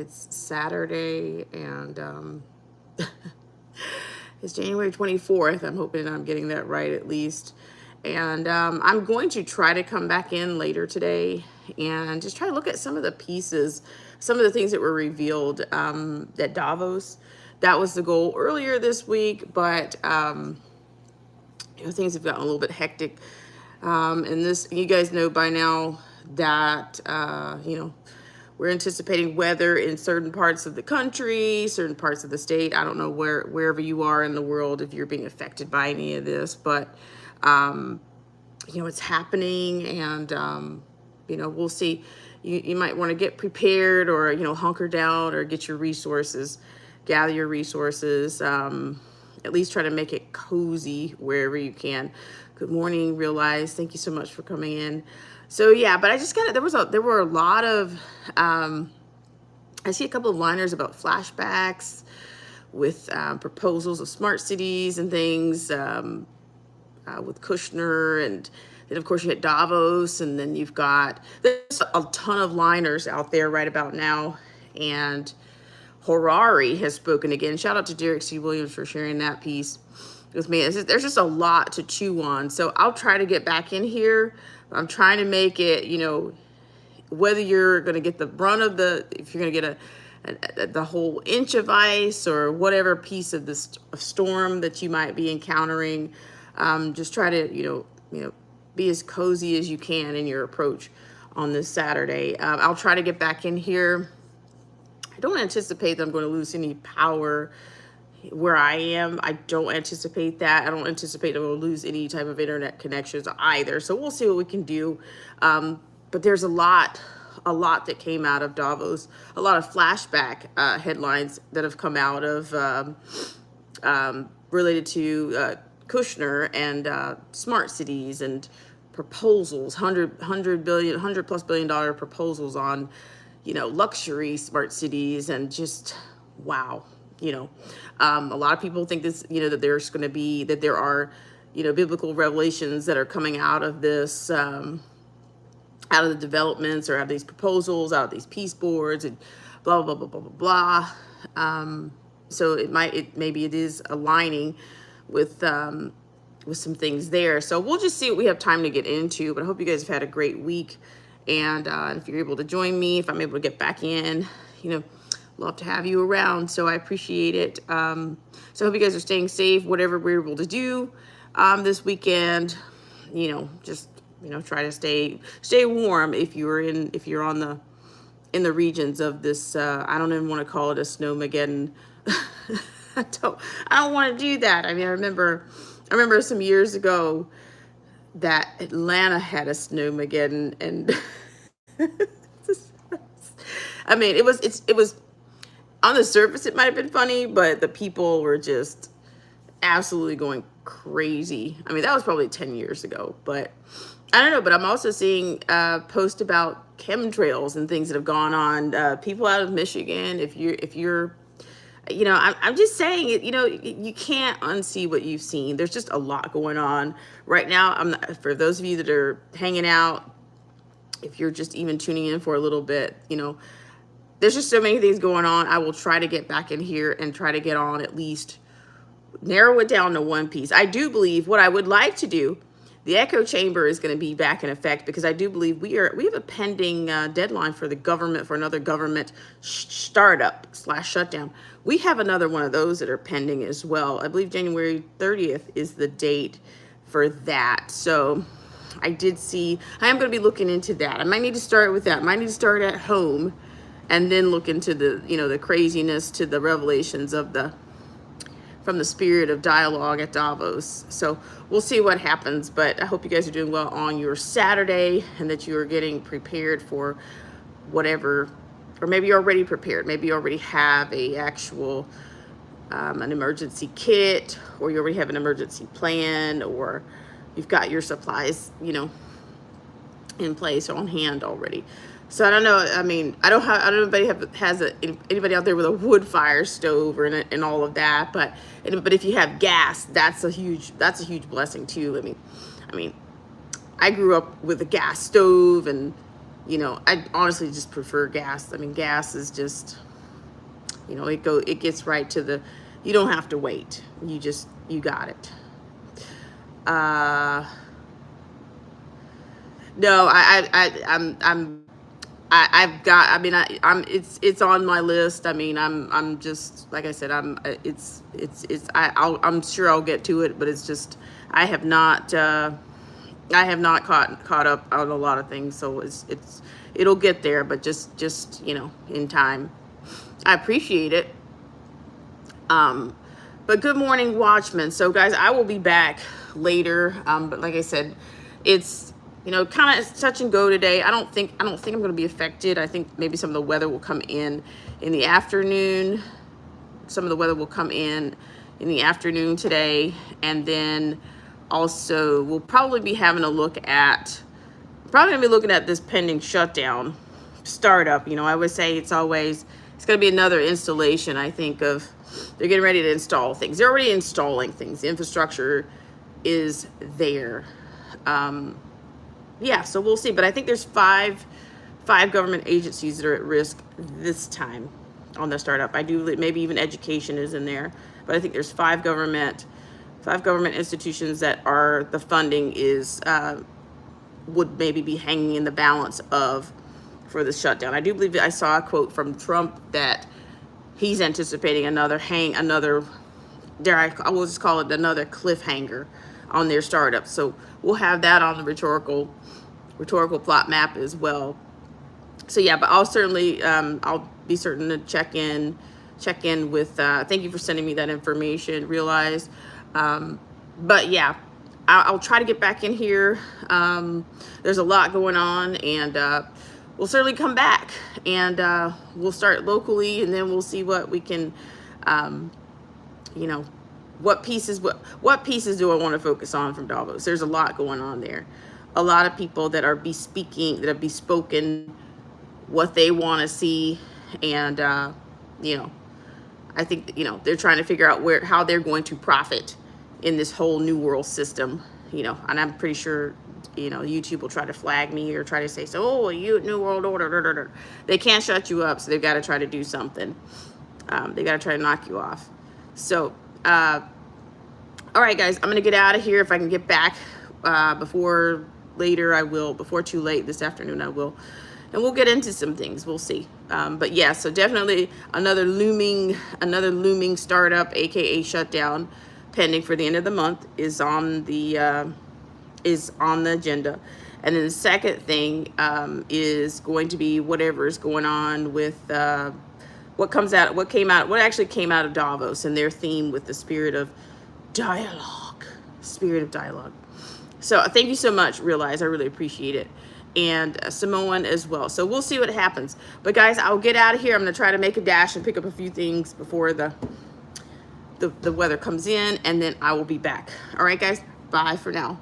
It's Saturday, and it's January 24th. I'm hoping I'm getting that right at least. And I'm going to try to come back in later today and just try to look at some of the pieces, some of the things that were revealed at Davos. That was the goal earlier this week, but things have gotten a little bit hectic. And this, you guys know by now that, we're anticipating weather in certain parts of the country, certain parts of the state. I don't know wherever you are in the world, if you're being affected by any of this, but, it's happening, and, we'll see. You might want to get prepared, or, hunker down, or get your resources, gather your resources, at least try to make it cozy wherever you can. Good morning, Realize. Thank you so much for coming in. So yeah, but I just there were a lot of, I see a couple of liners about flashbacks with proposals of smart cities and things, with Kushner, and then of course you had Davos, and then there's a ton of liners out there right about now, and Harari has spoken again. Shout out to Derek C. Williams for sharing that piece with me. There's just a lot to chew on. So I'll try to get back in here. I'm trying to make it, whether you're going to get the brunt of if you're going to get the whole inch of ice, or whatever piece of this storm that you might be encountering, just try to, be as cozy as you can in your approach on this Saturday. I'll try to get back in here. I don't anticipate that I'm going to lose any power where I am. I don't anticipate that. I don't anticipate that we'll lose any type of internet connections either. So we'll see what we can do. But there's a lot that came out of Davos, a lot of flashback headlines that have come out of related to Kushner and smart cities and proposals, $100 plus billion proposals on, luxury smart cities, and just wow. A lot of people think this, that there are, biblical revelations that are coming out of this, out of the developments, or out of these proposals, out of these peace boards, and blah, blah, blah, blah, blah, blah. So maybe it is aligning with some things there. So we'll just see what we have time to get into, but I hope you guys have had a great week. And if you're able to join me, if I'm able to get back in, love to have you around. So I appreciate it. So I hope you guys are staying safe, whatever we're able to do this weekend. Just try to stay warm if you're in the regions of this. I don't even want to call it a snowmageddon. I don't want to do that. I mean, I remember some years ago that Atlanta had a snowmageddon, and I mean, it was on the surface, it might have been funny, but the people were just absolutely going crazy. I mean, that was probably 10 years ago, but I don't know. But I'm also seeing posts about chemtrails and things that have gone on. People out of Michigan, if you're, I'm just saying it. You can't unsee what you've seen. There's just a lot going on right now. For those of you that are hanging out, if you're just even tuning in for a little bit, there's just so many things going on. I will try to get back in here and try to get on, at least narrow it down to one piece. I do believe what I would like to do, the echo chamber is going to be back in effect, because I do believe we have a pending deadline for the government, for another government startup / shutdown. We have another one of those that are pending as well. I believe January 30th is the date for that. So I am going to be looking into that. I might need to start with that. I might need to start at home, and then look into the craziness, to the revelations from the spirit of dialogue at Davos. So we'll see what happens, but I hope you guys are doing well on your Saturday, and that you are getting prepared for whatever, or maybe you're already prepared. Maybe you already have an emergency kit, or you already have an emergency plan, or you've got your supplies, in place or on hand already. So I don't know. I mean, I don't know if anybody out there with a wood fire stove and all of that. But if you have gas, that's a huge blessing too. I mean, I grew up with a gas stove, and I honestly just prefer gas. I mean, gas is just, You know, it gets right to the, you don't have to wait. You got it. No, I've got, I mean, it's on my list. I mean, I'm just, like I said, I'm sure I'll get to it, but it's just, I have not caught up on a lot of things. So it'll get there, but just, you know, in time. I appreciate it. But good morning, Watchmen. So guys, I will be back later. But like I said, it's, you know, kind of touch and go today. I don't think I'm going to be affected. I think maybe some of the weather will come in the afternoon. Some of the weather will come in the afternoon today. And then also we'll probably be having a look at, looking at this pending shutdown startup. You know, I would say it's going to be another installation, I think, of, they're getting ready to install things. They're already installing things. The infrastructure is there. Yeah, so we'll see. But I think there's five government agencies that are at risk this time on the startup. I do, maybe even education is in there. But I think there's five government institutions that are, the funding is, would maybe be hanging in the balance of, for the shutdown. I do believe that I saw a quote from Trump that he's anticipating I will just call it another cliffhanger on their startup. So we'll have that on the rhetorical plot map as well. So yeah, but I'll certainly, I'll be certain to check in with, thank you for sending me that information, Realize. But yeah, I'll try to get back in here. There's a lot going on, and we'll certainly come back, and we'll start locally, and then we'll see what we can, you know, what pieces do I want to focus on from Davos? There's a lot going on there. A lot of people that have bespoken what they want to see, and you know, I think, you know, they're trying to figure out how they're going to profit in this whole new world system, you know, and I'm pretty sure, you know, YouTube will try to flag me or try to say, so, oh, you new world order. They can't shut you up, so they've got to try to do something. They got to try to knock you off. So, all right, guys, I'm going to get out of here. If I can get back before later, I will. Before too late this afternoon, I will. And we'll get into some things. We'll see. But yeah, so definitely another looming startup, aka shutdown, pending for the end of the month, is on the agenda. And then the second thing is going to be whatever is going on with what actually came out of Davos and their theme with the spirit of dialogue. So thank you so much, Realize. I really appreciate it. And Samoan as well. So we'll see what happens. But guys, I'll get out of here. I'm going to try to make a dash and pick up a few things before the weather comes in, and then I will be back. All right, guys. Bye for now.